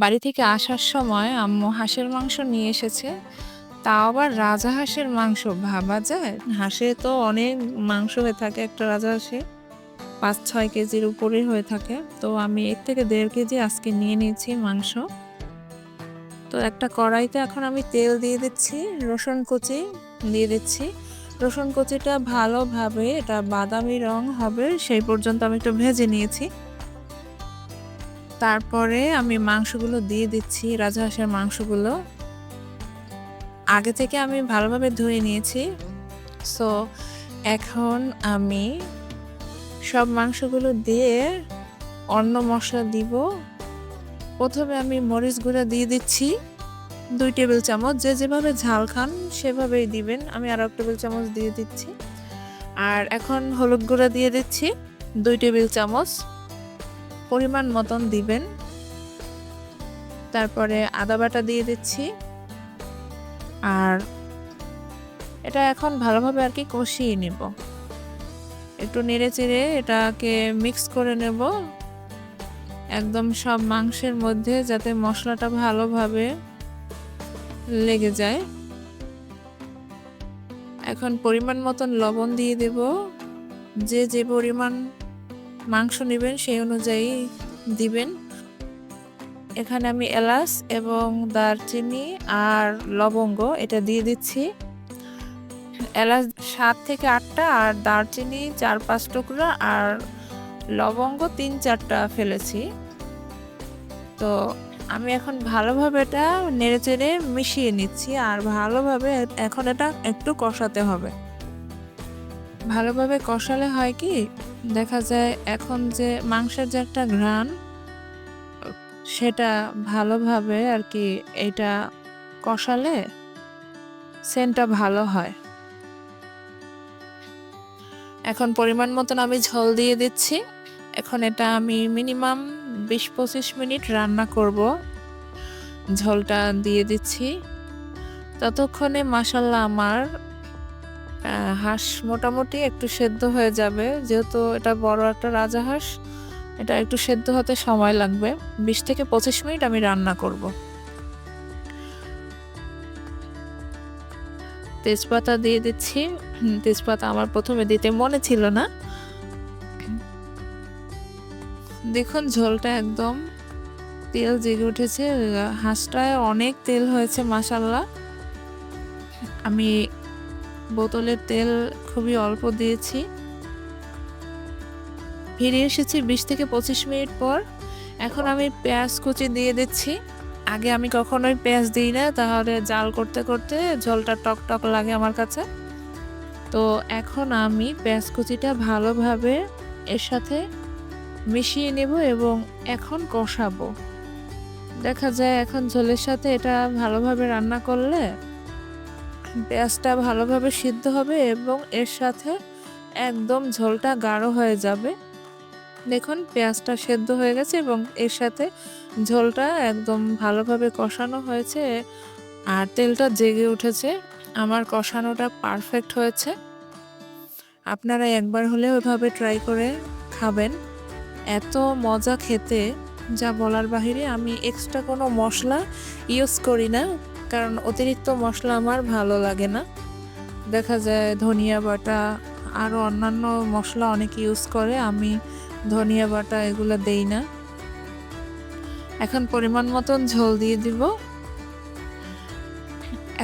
বাড়ি থেকে আসার সময় আম্মু হাঁসের মাংস নিয়ে এসেছে। তাও আবার রাজহাঁসের মাংস, ভাবা যায়? হাঁসে তো অনেক মাংস হয়ে থাকে একটা রাজহাঁসে, ৫-৬ কেজির উপরে হয়ে থাকে। তো আমি ১ থেকে ১.৫ কেজি আজকে নিয়ে নিয়েছি মাংস। তো একটা কড়াইতে এখন আমি তেল দিয়ে দিচ্ছি, রসুন কুচি দিয়ে দিচ্ছি। রসুন কুচিটা ভালোভাবে এটা বাদামি রং হবে সেই পর্যন্ত আমি একটু ভেজে নিয়েছি। তারপরে আমি মাংসগুলো দিয়ে দিচ্ছি, রাজহাঁসের মাংসগুলো। আগে থেকে আমি ভালোভাবে ধুয়ে নিয়েছি। সো এখন আমি সব মাংসগুলো দিয়ে অন্য মশলা দিব। প্রথমে আমি মরিচ গুঁড়া দিয়ে দিচ্ছি ২ টেবিল চামচ। যে যেভাবে ঝাল খান সেভাবেই দিবেন। আমি আরও ১ টেবিল চামচ দিয়ে দিচ্ছি। আর এখন হলুদ গুঁড়া দিয়ে দিচ্ছি ২ টেবিল চামচ, পরিমাণ মতন দিবেন। তারপরে আদা বাটা দিয়ে দিচ্ছি। আর এটা এখন ভালোভাবে আর কি কষিয়ে নেব। একটু নেড়ে-চেড়ে এটাকে মিক্স করে নেব একদম সব মাংসের মধ্যে, যাতে মশলাটা ভালোভাবে লেগে যায়। এখন পরিমাণ মতন লবণ দিয়ে দেব। যে পরিমাণ মাংস নেবেন সেই অনুযায়ী দিবেন। এখানে আমি এলাচ এবং দারচিনি আর লবঙ্গ এটা দিয়ে দিচ্ছি। এলাচ ৭ থেকে ৮টা আর দারচিনি ৪-৫ টুকরা আর লবঙ্গ ৩-৪টা ফেলেছি। তো আমি এখন ভালোভাবে এটা নেড়েচেড়ে মিশিয়ে নিচ্ছি আর ভালোভাবে এখন এটা একটু কষাতে হবে। ভালোভাবে কষালে হয় কি, দেখা যায় এখন যে মাংসের যে একটা ঘ্রাণ সেটা ভালোভাবে আর কি এটা কষালে সেন্টটা ভালো হয়। এখন পরিমাণ মতন আমি ঝোল দিয়ে দিচ্ছি। এখন এটা আমি মিনিমাম ২০-২৫ মিনিট রান্না করব। ঝোলটা দিয়ে দিচ্ছি। ততক্ষণে মাশাআল্লাহ আমার হাঁস মোটামুটি একটু সেদ্ধ হয়ে যাবে। যেহেতু এটা বড় একটা রাজহাঁস, এটা একটু সেদ্ধ হতে সময় লাগবে। ২০ থেকে ২৫ মিনিট আমি রান্না করব। তেজপাতা দিয়ে দিচ্ছি। তেজপাতা আমার প্রথমে দিতে মনে ছিল না। দেখুন ঝোলটা একদম তেল জেগে উঠেছে। হাঁসটায় অনেক তেল হয়েছে মাশাআল্লাহ। আমি বোতলের তেল খুবই অল্প দিয়েছি। ফিরে এসেছি ২০ থেকে ২৫ মিনিট পর। এখন আমি পেঁয়াজ কুচি দিয়ে দিচ্ছি। আগে আমি কখনোই পেঁয়াজ দিই না, তাহলে জাল করতে করতে ঝোলটা টক টক লাগে আমার কাছে। তো এখন আমি পেঁয়াজ কুচিটা ভালোভাবে এর সাথে মিশিয়ে নেব এবং এখন কষাবো। দেখা যায় এখন ঝোলের সাথে এটা ভালোভাবে রান্না করলে পেঁয়াজটা ভালোভাবে সিদ্ধ হবে এবং এর সাথে একদম ঝোলটা গাঢ় হয়ে যাবে। দেখুন পেঁয়াজটা সেদ্ধ হয়ে গেছে এবং এর সাথে ঝোলটা একদম ভালোভাবে কষানো হয়েছে আর তেলটা জেগে উঠেছে। আমার কষানোটা পারফেক্ট হয়েছে। আপনারা একবার হলেও এভাবে ট্রাই করে খাবেন। এত মজা খেতে, যা বলার বাহিরে। আমি এক্সট্রা কোনো মশলা ইউজ করি না, কারণ অতিরিক্ত মশলা আমার ভালো লাগে না। দেখা যায় ধনিয়া বাটা আরও অন্যান্য মশলা অনেকে ইউজ করে, আমি ধনিয়া বাটা এগুলো দেই না। এখন পরিমাণ মতন ঝোল দিয়ে দিব।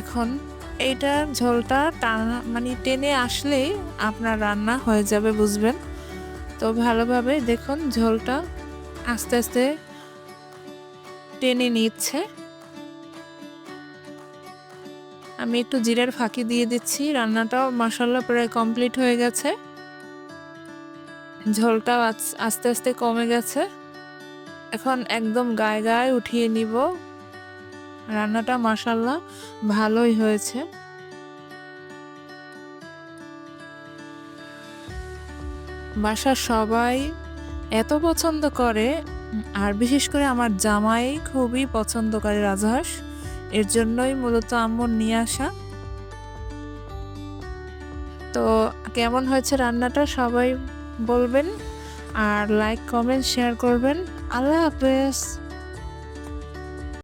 এখন এইটার ঝোলটা টানা মানে টেনে আসলেই আপনার রান্না হয়ে যাবে, বুঝবেন। তো ভালোভাবে দেখুন ঝোলটা আস্তে আস্তে টেনে নিচ্ছে। আমি একটু জিরার ফাঁকি দিয়ে দিচ্ছি। রান্নাটাও মাশাআল্লাহ প্রায় কমপ্লিট হয়ে গেছে। ঝোলটাও আস্তে আস্তে কমে গেছে। এখন একদম গায়ে গায়ে উঠিয়ে নিব। রান্নাটা মাশাআল্লাহ ভালোই হয়েছে। বাসার সবাই এত পছন্দ করে, আর বিশেষ করে আমার জামাই খুবই পছন্দ করে রাজহাঁস। এর জন্যই মূলত আম্মুর নিয়ে আসা। তো কেমন হয়েছে রান্নাটা সবাই বলবেন আর লাইক, কমেন্ট, শেয়ার করবেন। আল্লাহ হাফেজ।